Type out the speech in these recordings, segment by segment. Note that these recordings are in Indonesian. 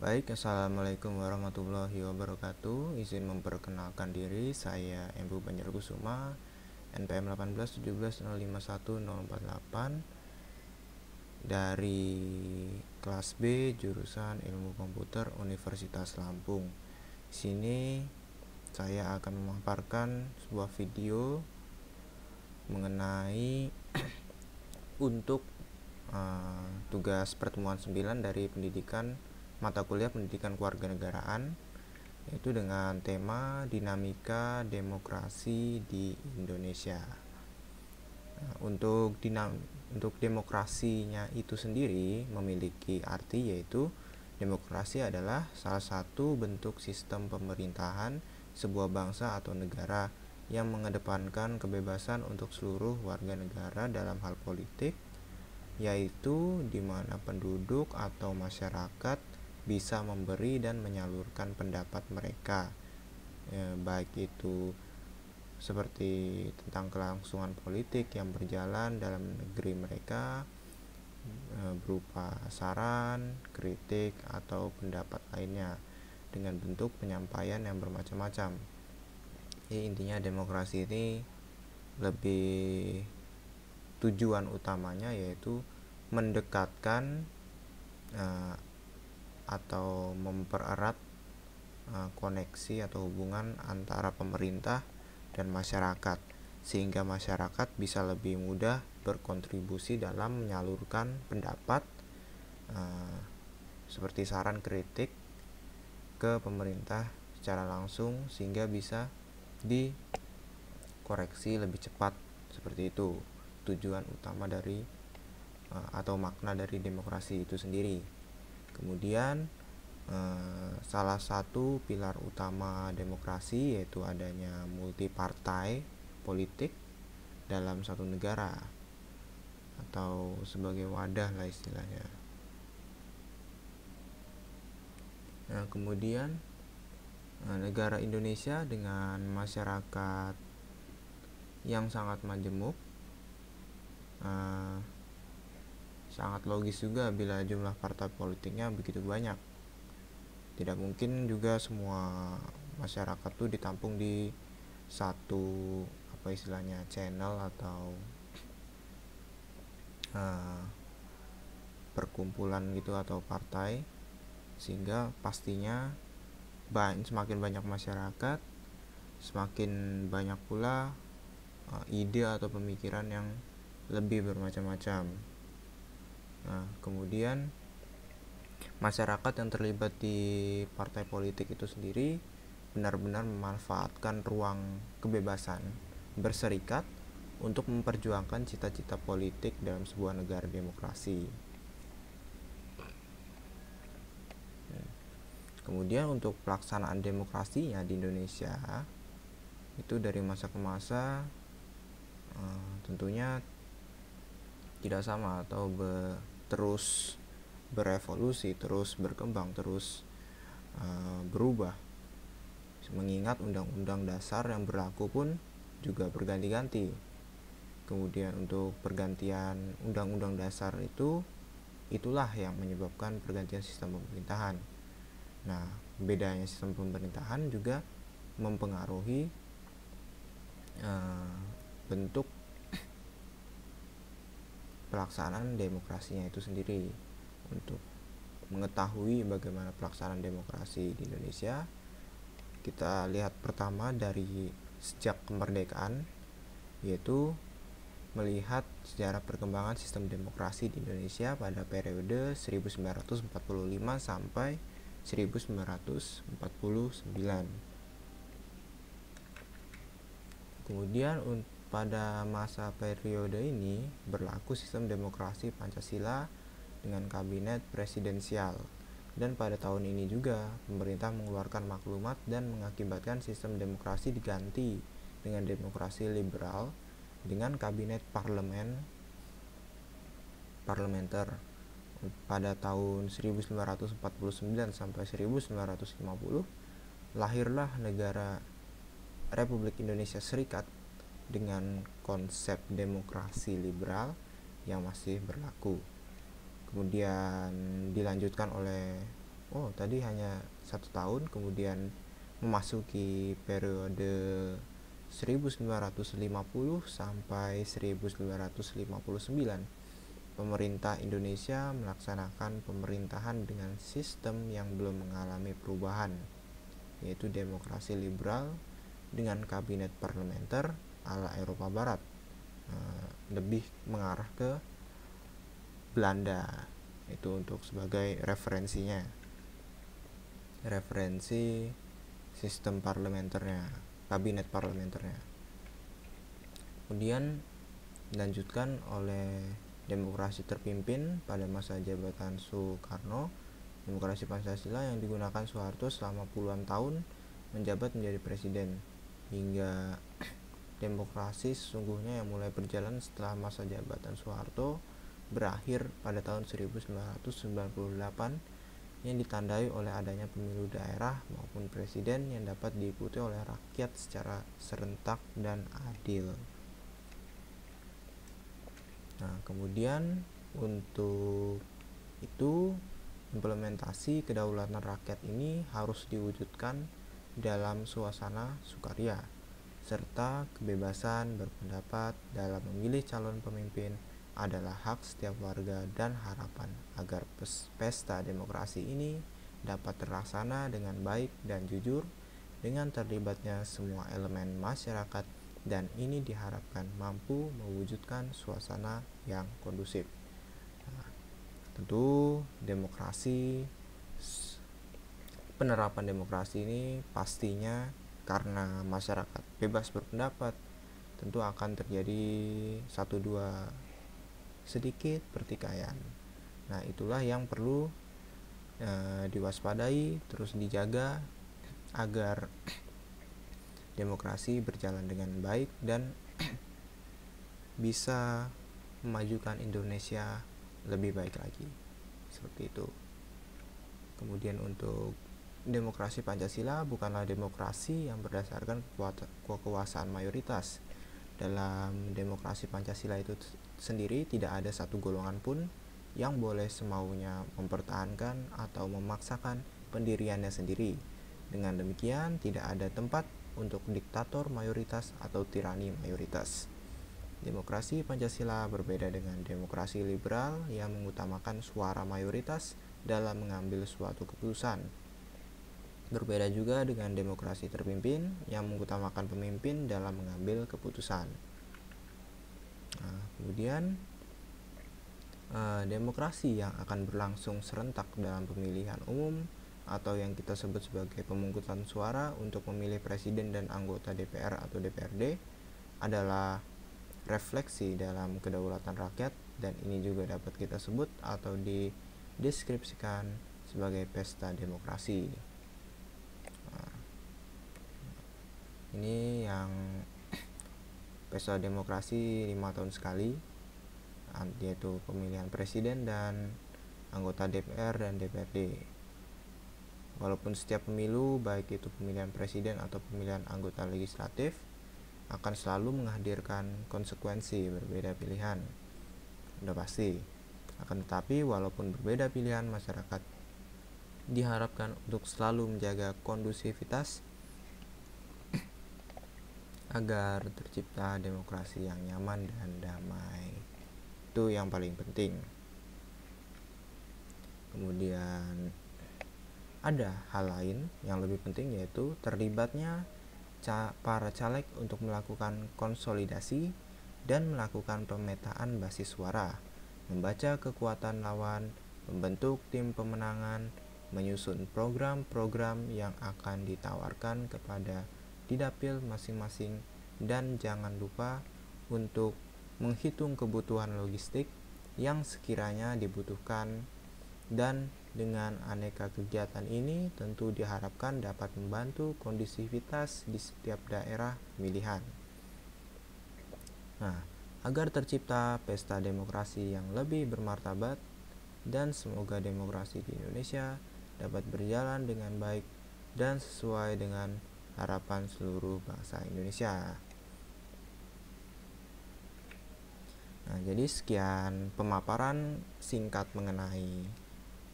Baik, assalamualaikum warahmatullahi wabarakatuh. Izin memperkenalkan diri, saya Embu Banjarkusuma, NPM 181705148 dari kelas B jurusan Ilmu Komputer Universitas Lampung. Di sini saya akan memaparkan sebuah video mengenai untuk tugas pertemuan 9 dari mata kuliah pendidikan kewarganegaraan, yaitu dengan tema dinamika demokrasi di Indonesia. Untuk demokrasinya itu sendiri memiliki arti, yaitu demokrasi adalah salah satu bentuk sistem pemerintahan sebuah bangsa atau negara yang mengedepankan kebebasan untuk seluruh warga negara dalam hal politik, yaitu di mana penduduk atau masyarakat bisa memberi dan menyalurkan pendapat mereka, baik itu seperti tentang kelangsungan politik yang berjalan dalam negeri mereka, berupa saran, kritik, atau pendapat lainnya dengan bentuk penyampaian yang bermacam-macam. Jadi intinya demokrasi ini lebih tujuan utamanya yaitu mendekatkan atau mempererat koneksi atau hubungan antara pemerintah dan masyarakat, sehingga masyarakat bisa lebih mudah berkontribusi dalam menyalurkan pendapat seperti saran kritik ke pemerintah secara langsung, sehingga bisa dikoreksi lebih cepat. Seperti itu tujuan utama dari atau makna dari demokrasi itu sendiri. Kemudian salah satu pilar utama demokrasi yaitu adanya multipartai politik dalam satu negara, atau sebagai wadah lah istilahnya. Kemudian negara Indonesia dengan masyarakat yang sangat majemuk, sangat logis juga bila jumlah partai politiknya begitu banyak. Tidak mungkin juga semua masyarakat tuh ditampung di satu channel atau perkumpulan gitu atau partai, sehingga pastinya semakin banyak masyarakat, semakin banyak pula ide atau pemikiran yang lebih bermacam-macam. Kemudian masyarakat yang terlibat di partai politik itu sendiri benar-benar memanfaatkan ruang kebebasan berserikat untuk memperjuangkan cita-cita politik dalam sebuah negara demokrasi. Kemudian untuk pelaksanaan demokrasinya di Indonesia itu dari masa ke masa tentunya tidak sama atau terus berevolusi, terus berkembang, terus berubah, mengingat undang-undang dasar yang berlaku pun juga berganti-ganti. Kemudian untuk pergantian undang-undang dasar itulah yang menyebabkan pergantian sistem pemerintahan. Nah, bedanya sistem pemerintahan juga mempengaruhi bentuk pelaksanaan demokrasinya itu sendiri. Untuk mengetahui bagaimana pelaksanaan demokrasi di Indonesia, kita lihat pertama dari sejak kemerdekaan, yaitu melihat sejarah perkembangan sistem demokrasi di Indonesia pada periode 1945 sampai 1949. Kemudian pada masa periode ini berlaku sistem demokrasi Pancasila dengan kabinet presidensial, dan pada tahun ini juga pemerintah mengeluarkan maklumat dan mengakibatkan sistem demokrasi diganti dengan demokrasi liberal dengan kabinet parlementer. Pada tahun 1949 sampai 1950 lahirlah negara Republik Indonesia Serikat dengan konsep demokrasi liberal yang masih berlaku. Kemudian dilanjutkan oleh tadi hanya 1 tahun, kemudian memasuki periode 1950 sampai 1959, pemerintah Indonesia melaksanakan pemerintahan dengan sistem yang belum mengalami perubahan, yaitu demokrasi liberal dengan kabinet parlementer ala Eropa Barat, lebih mengarah ke Belanda. Itu untuk sebagai referensi sistem parlementernya, kabinet parlementernya. Kemudian dilanjutkan oleh demokrasi terpimpin pada masa jabatan Soekarno, demokrasi Pancasila yang digunakan Soeharto selama puluhan tahun menjabat menjadi presiden, hingga demokrasi sesungguhnya yang mulai berjalan setelah masa jabatan Soeharto berakhir pada tahun 1998, yang ditandai oleh adanya pemilu daerah maupun presiden yang dapat diikuti oleh rakyat secara serentak dan adil. Nah, kemudian untuk itu implementasi kedaulatan rakyat ini harus diwujudkan dalam suasana sukaria, serta kebebasan berpendapat dalam memilih calon pemimpin adalah hak setiap warga, dan harapan agar pesta demokrasi ini dapat terlaksana dengan baik dan jujur dengan terlibatnya semua elemen masyarakat, dan ini diharapkan mampu mewujudkan suasana yang kondusif. Nah, tentu penerapan demokrasi ini pastinya karena masyarakat bebas berpendapat, tentu akan terjadi satu dua sedikit pertikaian. Nah, itulah yang perlu diwaspadai, terus dijaga agar demokrasi berjalan dengan baik dan bisa memajukan Indonesia lebih baik lagi. Seperti itu. Kemudian untuk demokrasi Pancasila bukanlah demokrasi yang berdasarkan kekuasaan mayoritas. Dalam demokrasi Pancasila itu sendiri tidak ada satu golongan pun yang boleh semaunya mempertahankan atau memaksakan pendiriannya sendiri. Dengan demikian tidak ada tempat untuk diktator mayoritas atau tirani mayoritas. Demokrasi Pancasila berbeda dengan demokrasi liberal yang mengutamakan suara mayoritas dalam mengambil suatu keputusan. Berbeda juga dengan demokrasi terpimpin yang mengutamakan pemimpin dalam mengambil keputusan. Nah, kemudian demokrasi yang akan berlangsung serentak dalam pemilihan umum atau yang kita sebut sebagai pemungutan suara untuk memilih presiden dan anggota DPR atau DPRD adalah refleksi dalam kedaulatan rakyat, dan ini juga dapat kita sebut atau dideskripsikan sebagai pesta demokrasi. Nah, ini yang pesta demokrasi 5 tahun sekali, yaitu pemilihan presiden dan anggota DPR dan DPRD. Walaupun setiap pemilu, baik itu pemilihan presiden atau pemilihan anggota legislatif, akan selalu menghadirkan konsekuensi berbeda pilihan, udah pasti. Akan tetapi walaupun berbeda pilihan, masyarakat diharapkan untuk selalu menjaga kondusivitas agar tercipta demokrasi yang nyaman dan damai. Itu yang paling penting. Kemudian ada hal lain yang lebih penting, yaitu terlibatnya para caleg untuk melakukan konsolidasi dan melakukan pemetaan basis suara, membaca kekuatan lawan, membentuk tim pemenangan, menyusun program-program yang akan ditawarkan kepada didapil masing-masing, dan jangan lupa untuk menghitung kebutuhan logistik yang sekiranya dibutuhkan. Dan dengan aneka kegiatan ini tentu diharapkan dapat membantu kondisivitas di setiap daerah pemilihan. Nah, agar tercipta pesta demokrasi yang lebih bermartabat, dan semoga demokrasi di Indonesia dapat berjalan dengan baik dan sesuai dengan harapan seluruh bangsa Indonesia. Nah, jadi sekian pemaparan singkat mengenai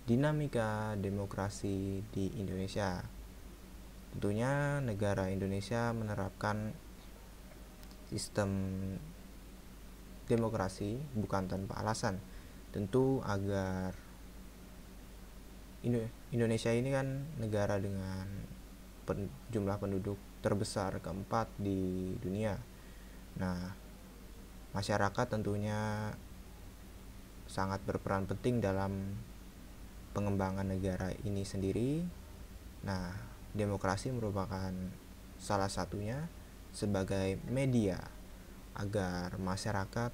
dinamika demokrasi di Indonesia. Tentunya negara Indonesia menerapkan sistem demokrasi bukan tanpa alasan. Tentu agar Indonesia ini kan negara dengan jumlah penduduk terbesar keempat di dunia. Nah, masyarakat tentunya sangat berperan penting dalam pengembangan negara ini sendiri. Nah, demokrasi merupakan salah satunya sebagai media agar masyarakat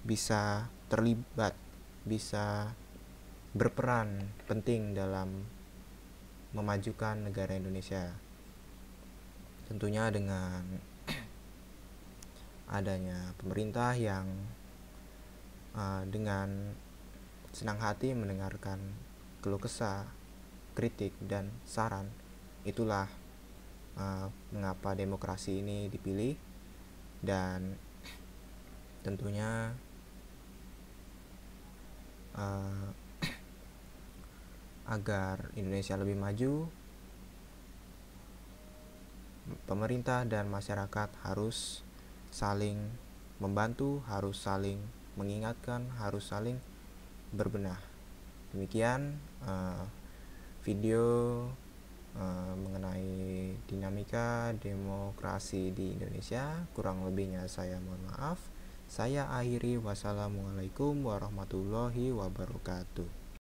bisa terlibat, bisa berperan penting dalam memajukan negara Indonesia. Tentunya dengan adanya pemerintah yang dengan senang hati mendengarkan keluh kesah, kritik, dan saran. Itulah mengapa demokrasi ini dipilih, dan tentunya agar Indonesia lebih maju, pemerintah dan masyarakat harus saling membantu, harus saling mengingatkan, harus saling berbenah. Demikian video mengenai dinamika demokrasi di Indonesia. Kurang lebihnya saya mohon maaf. Saya akhiri, wassalamualaikum warahmatullahi wabarakatuh.